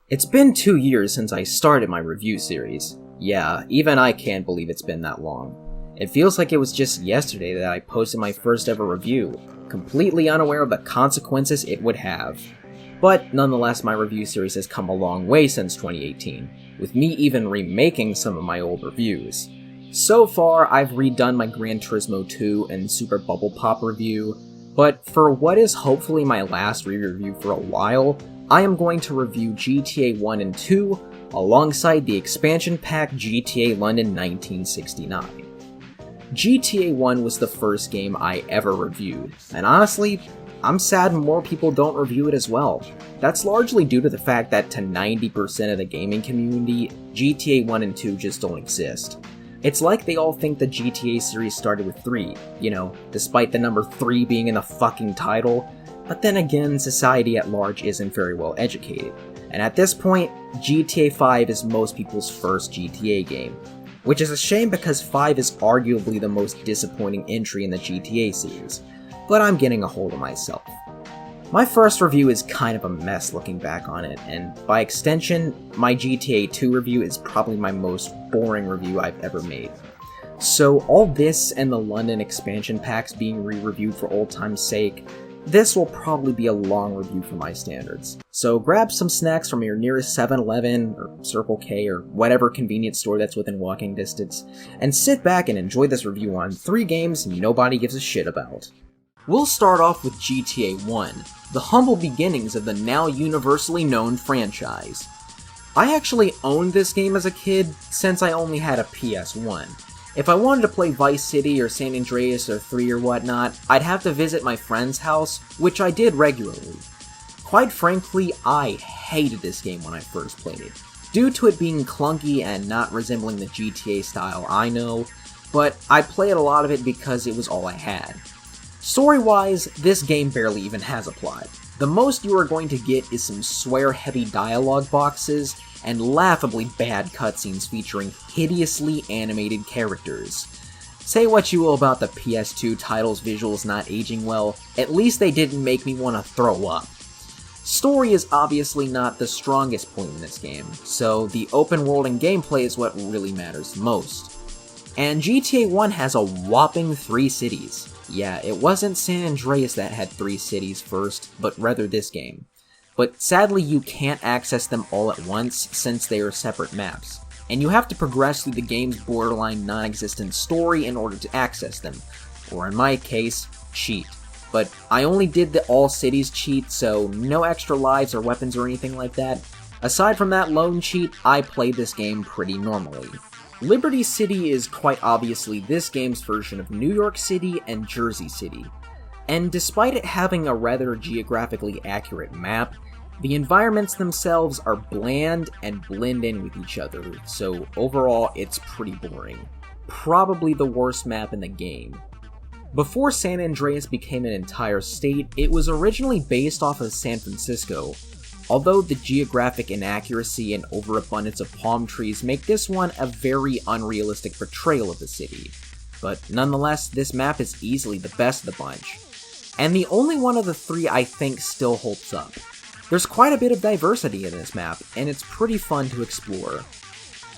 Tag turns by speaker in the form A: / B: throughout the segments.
A: It's been 2 years since I started my review series. Yeah, even I can't believe it's been that long. It feels like it was just yesterday that I posted my first ever review, completely unaware of the consequences it would have. But nonetheless, my review series has come a long way since 2018, with me even remaking some of my old reviews. So far, I've redone my Gran Turismo 2 and Super Bubble Pop review, but for what is hopefully my last re-review for a while, I am going to review GTA 1 and 2 alongside the expansion pack GTA London 1969. GTA 1 was the first game I ever reviewed, and honestly, I'm sad more people don't review it as well. That's largely due to the fact that to 90% of the gaming community, GTA 1 and 2 just don't exist. It's like they all think the GTA series started with 3, despite the number 3 being in the fucking title. But then again, society at large isn't very well educated, and at this point, GTA 5 is most people's first GTA game. Which is a shame because 5 is arguably the most disappointing entry in the GTA series, but I'm getting a hold of myself. My first review is kind of a mess looking back on it, and by extension, my GTA 2 review is probably my most boring review I've ever made. So all this and the London expansion packs being re-reviewed for old time's sake, this will probably be a long review for my standards. So grab some snacks from your nearest 7-Eleven, or Circle K, or whatever convenience store that's within walking distance, and sit back and enjoy this review on 3 games nobody gives a shit about. We'll start off with GTA 1, the humble beginnings of the now universally known franchise. I actually owned this game as a kid since I only had a PS1. If I wanted to play Vice City or San Andreas or 3 or whatnot, I'd have to visit my friend's house, which I did regularly. Quite frankly, I hated this game when I first played it, due to it being clunky and not resembling the GTA style I know, but I played a lot of it because it was all I had. Story-wise, this game barely even has a plot. The most you are going to get is some swear-heavy dialogue boxes and laughably bad cutscenes featuring hideously animated characters. Say what you will about the PS2 title's visuals not aging well, at least they didn't make me want to throw up. Story is obviously not the strongest point in this game, so the open world and gameplay is what really matters the most. And GTA 1 has a whopping 3 cities. Yeah, it wasn't San Andreas that had 3 cities first, but rather this game. But sadly you can't access them all at once since they are separate maps, and you have to progress through the game's borderline non-existent story in order to access them, or in my case, cheat. But I only did the all cities cheat, so no extra lives or weapons or anything like that. Aside from that lone cheat, I played this game pretty normally. Liberty City is quite obviously this game's version of New York City and Jersey City. And despite it having a rather geographically accurate map, the environments themselves are bland and blend in with each other, so overall it's pretty boring. Probably the worst map in the game. Before San Andreas became an entire state, it was originally based off of San Francisco, although the geographic inaccuracy and overabundance of palm trees make this one a very unrealistic portrayal of the city. But nonetheless, this map is easily the best of the bunch, and the only one of the 3 I think still holds up. There's quite a bit of diversity in this map, and it's pretty fun to explore.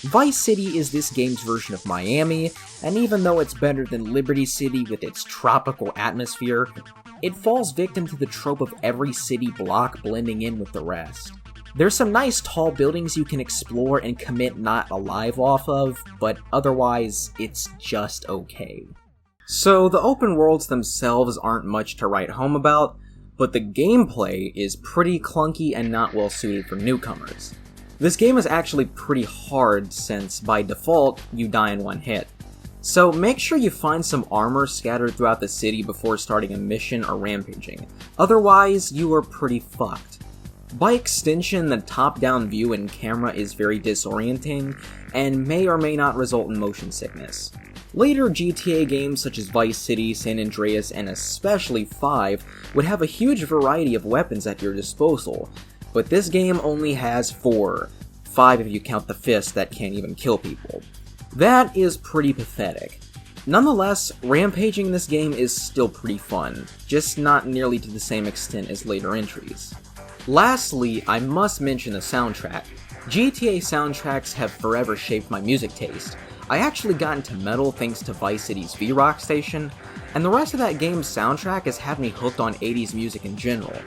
A: Vice City is this game's version of Miami, and even though it's better than Liberty City with its tropical atmosphere, it falls victim to the trope of every city block blending in with the rest. There's some nice tall buildings you can explore and commit not alive off of, but otherwise, it's just okay. So the open worlds themselves aren't much to write home about, but the gameplay is pretty clunky and not well suited for newcomers. This game is actually pretty hard since, by default, you die in one hit. So make sure you find some armor scattered throughout the city before starting a mission or rampaging, otherwise you are pretty fucked. By extension, the top-down view and camera is very disorienting, and may or may not result in motion sickness. Later GTA games such as Vice City, San Andreas, and especially 5 would have a huge variety of weapons at your disposal, but this game only has 4, 5 if you count the fist that can't even kill people. That is pretty pathetic. Nonetheless, rampaging in this game is still pretty fun, just not nearly to the same extent as later entries. Lastly, I must mention the soundtrack. GTA soundtracks have forever shaped my music taste. I actually got into metal thanks to Vice City's V-Rock station, and the rest of that game's soundtrack has had me hooked on 80s music in general.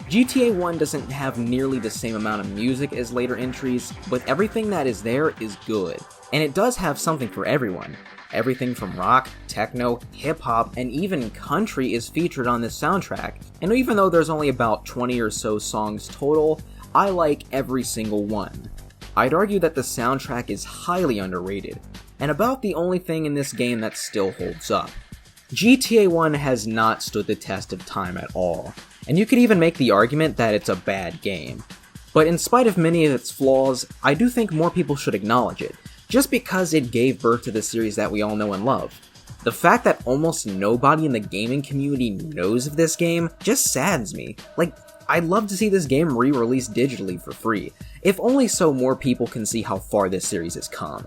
A: GTA 1 doesn't have nearly the same amount of music as later entries, but everything that is there is good, and it does have something for everyone. Everything from rock, techno, hip-hop, and even country is featured on this soundtrack, and even though there's only about 20 or so songs total, I like every single one. I'd argue that the soundtrack is highly underrated, and about the only thing in this game that still holds up. GTA 1 has not stood the test of time at all, and you could even make the argument that it's a bad game. But in spite of many of its flaws, I do think more people should acknowledge it, just because it gave birth to the series that we all know and love. The fact that almost nobody in the gaming community knows of this game just saddens me. Like, I'd love to see this game re-released digitally for free, if only so more people can see how far this series has come.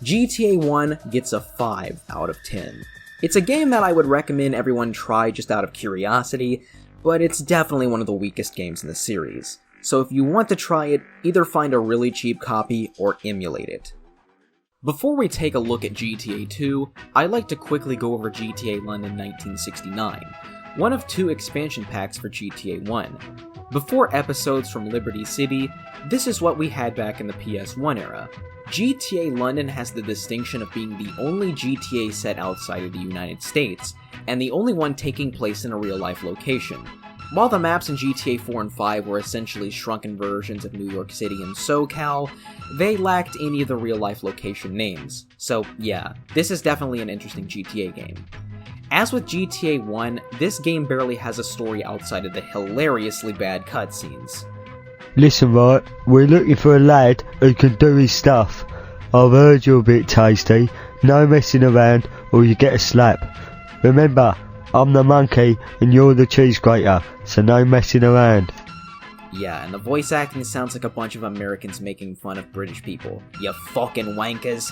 A: GTA 1 gets a 5 out of 10. It's a game that I would recommend everyone try just out of curiosity, but it's definitely one of the weakest games in the series. So if you want to try it, either find a really cheap copy or emulate it. Before we take a look at GTA 2, I'd like to quickly go over GTA London 1969, one of 2 expansion packs for GTA 1. Before episodes from Liberty City, this is what we had back in the PS1 era. GTA London has the distinction of being the only GTA set outside of the United States, and the only one taking place in a real-life location. While the maps in GTA 4 and 5 were essentially shrunken versions of New York City and SoCal, they lacked any of the real-life location names. So yeah, this is definitely an interesting GTA game. As with GTA 1, this game barely has a story outside of the hilariously bad cutscenes.
B: Listen right, we're looking for a lad who can do his stuff. I've heard you're a bit tasty, no messing around or you get a slap. Remember, I'm the monkey and you're the cheese grater, so no messing around.
A: Yeah, and the voice acting sounds like a bunch of Americans making fun of British people. You fucking wankers.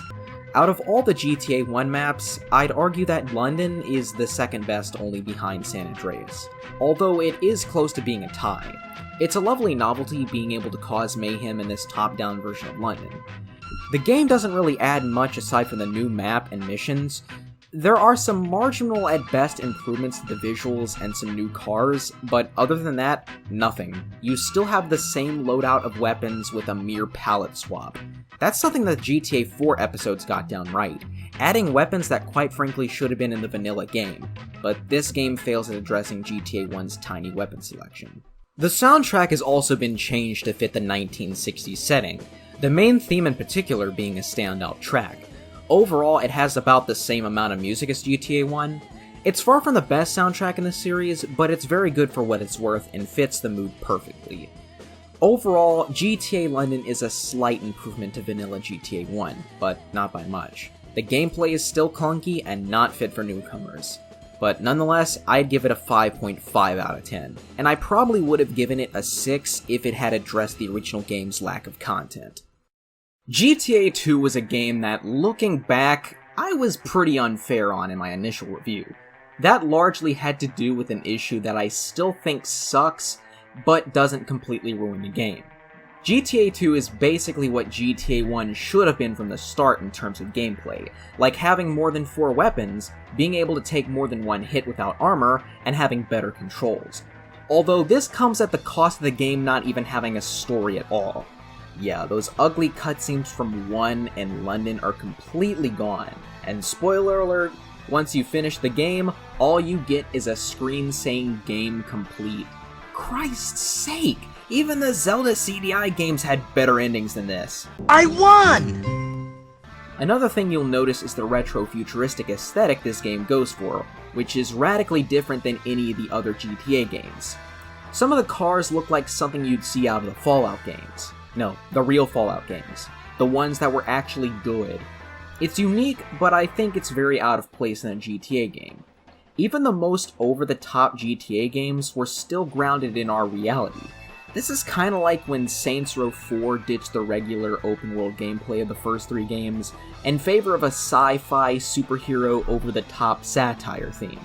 A: Out of all the GTA 1 maps, I'd argue that London is the second best only behind San Andreas, although it is close to being a tie. It's a lovely novelty being able to cause mayhem in this top-down version of London. The game doesn't really add much aside from the new map and missions. There are some marginal at best improvements to the visuals and some new cars, but other than that, nothing. You still have the same loadout of weapons with a mere palette swap. That's something that GTA 4 episodes got down right, adding weapons that quite frankly should have been in the vanilla game, but this game fails at addressing GTA 1's tiny weapon selection. The soundtrack has also been changed to fit the 1960s setting, the main theme in particular being a standout track. Overall, it has about the same amount of music as GTA 1. It's far from the best soundtrack in the series, but it's very good for what it's worth and fits the mood perfectly. Overall, GTA London is a slight improvement to vanilla GTA 1, but not by much. The gameplay is still clunky and not fit for newcomers. But nonetheless, I'd give it a 5.5 out of 10, and I probably would have given it a 6 if it had addressed the original game's lack of content. GTA 2 was a game that, looking back, I was pretty unfair on in my initial review. That largely had to do with an issue that I still think sucks, but doesn't completely ruin the game. GTA 2 is basically what GTA 1 should have been from the start in terms of gameplay, like having more than 4 weapons, being able to take more than one hit without armor, and having better controls. Although this comes at the cost of the game not even having a story at all. Yeah, those ugly cutscenes from 1 and London are completely gone, and spoiler alert, once you finish the game, all you get is a screen saying game complete. Christ's sake! Even the Zelda CDI games had better endings than this.
C: I won!
A: Another thing you'll notice is the retro-futuristic aesthetic this game goes for, which is radically different than any of the other GTA games. Some of the cars look like something you'd see out of the Fallout games. No, the real Fallout games. The ones that were actually good. It's unique, but I think it's very out of place in a GTA game. Even the most over-the-top GTA games were still grounded in our reality. This is kinda like when Saints Row 4 ditched the regular open-world gameplay of the first 3 games in favor of a sci-fi, superhero, over-the-top satire theme.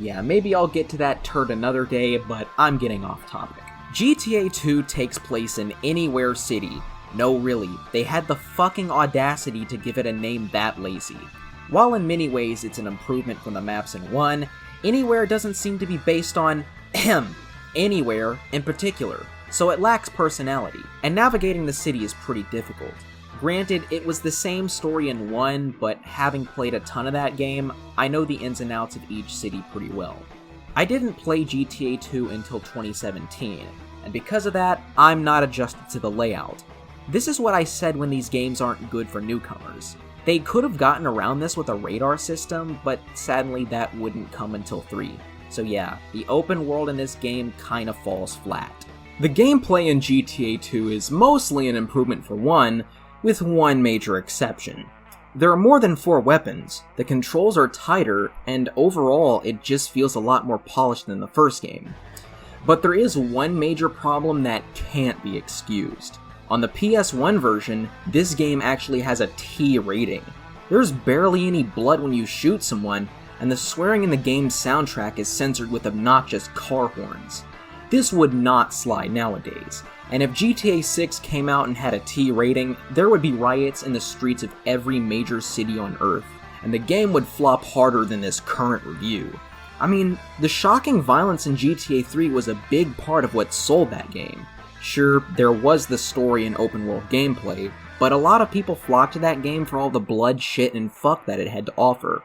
A: Yeah, maybe I'll get to that turd another day, but I'm getting off topic. GTA 2 takes place in Anywhere City. No really, they had the fucking audacity to give it a name that lazy. While in many ways it's an improvement from the maps in 1, Anywhere doesn't seem to be based on anywhere in particular, so it lacks personality, and navigating the city is pretty difficult. Granted, it was the same story in 1, but having played a ton of that game, I know the ins and outs of each city pretty well. I didn't play GTA 2 until 2017, and because of that, I'm not adjusted to the layout. This is what I said when these games aren't good for newcomers. They could have gotten around this with a radar system, but sadly that wouldn't come until 3. So yeah, the open world in this game kinda falls flat. The gameplay in GTA 2 is mostly an improvement for 1, with one major exception. There are more than 4 weapons, the controls are tighter, and overall it just feels a lot more polished than the first game. But there is one major problem that can't be excused. On the PS1 version, this game actually has a T rating. There's barely any blood when you shoot someone, and the swearing in the game's soundtrack is censored with obnoxious car horns. This would not slide nowadays, and if GTA 6 came out and had a T rating, there would be riots in the streets of every major city on Earth, and the game would flop harder than this current review. I mean, the shocking violence in GTA 3 was a big part of what sold that game. Sure, there was the story and open world gameplay, but a lot of people flocked to that game for all the blood, shit, and fuck that it had to offer.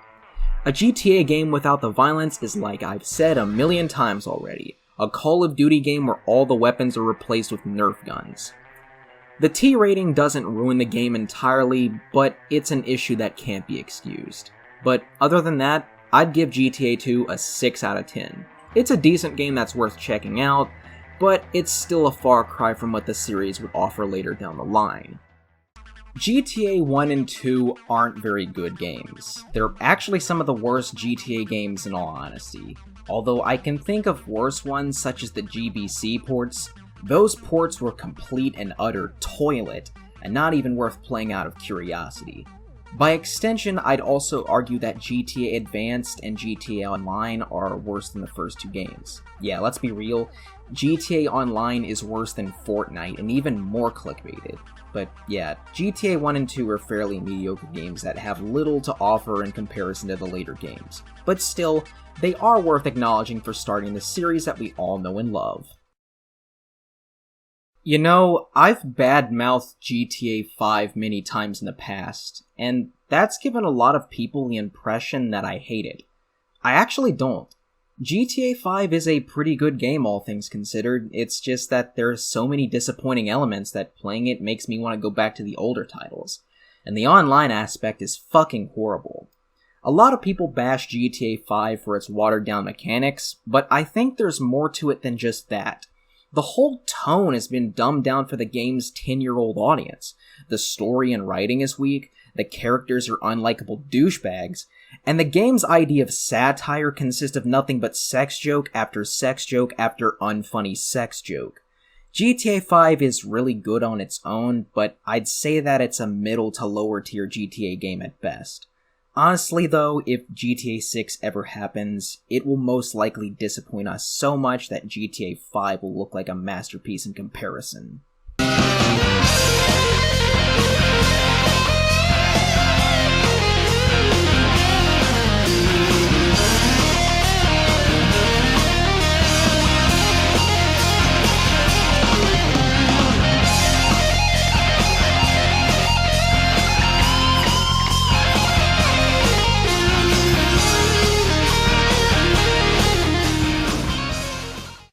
A: A GTA game without the violence is, like I've said a million times already, a Call of Duty game where all the weapons are replaced with Nerf guns. The T rating doesn't ruin the game entirely, but it's an issue that can't be excused. But other than that, I'd give GTA 2 a 6 out of 10. It's a decent game that's worth checking out, but it's still a far cry from what the series would offer later down the line. GTA 1 and 2 aren't very good games. They're actually some of the worst GTA games in all honesty. Although I can think of worse ones such as the GBC ports, those ports were complete and utter toilet, and not even worth playing out of curiosity. By extension, I'd also argue that GTA Advanced and GTA Online are worse than the first 2 games. Yeah, let's be real, GTA Online is worse than Fortnite and even more clickbaited. But yeah, GTA 1 and 2 are fairly mediocre games that have little to offer in comparison to the later games. But still, they are worth acknowledging for starting the series that we all know and love. You know, I've badmouthed GTA 5 many times in the past, and that's given a lot of people the impression that I hate it. I actually don't. GTA 5 is a pretty good game, all things considered. It's just that there's so many disappointing elements that playing it makes me want to go back to the older titles. And the online aspect is fucking horrible. A lot of people bash GTA 5 for its watered-down mechanics, but I think there's more to it than just that. The whole tone has been dumbed down for the game's 10-year-old audience. The story and writing is weak, the characters are unlikable douchebags, and the game's idea of satire consists of nothing but sex joke after sex joke after unfunny sex joke. GTA 5 is really good on its own, but I'd say that it's a middle to lower tier GTA game at best. Honestly though, if GTA 6 ever happens, it will most likely disappoint us so much that GTA 5 will look like a masterpiece in comparison.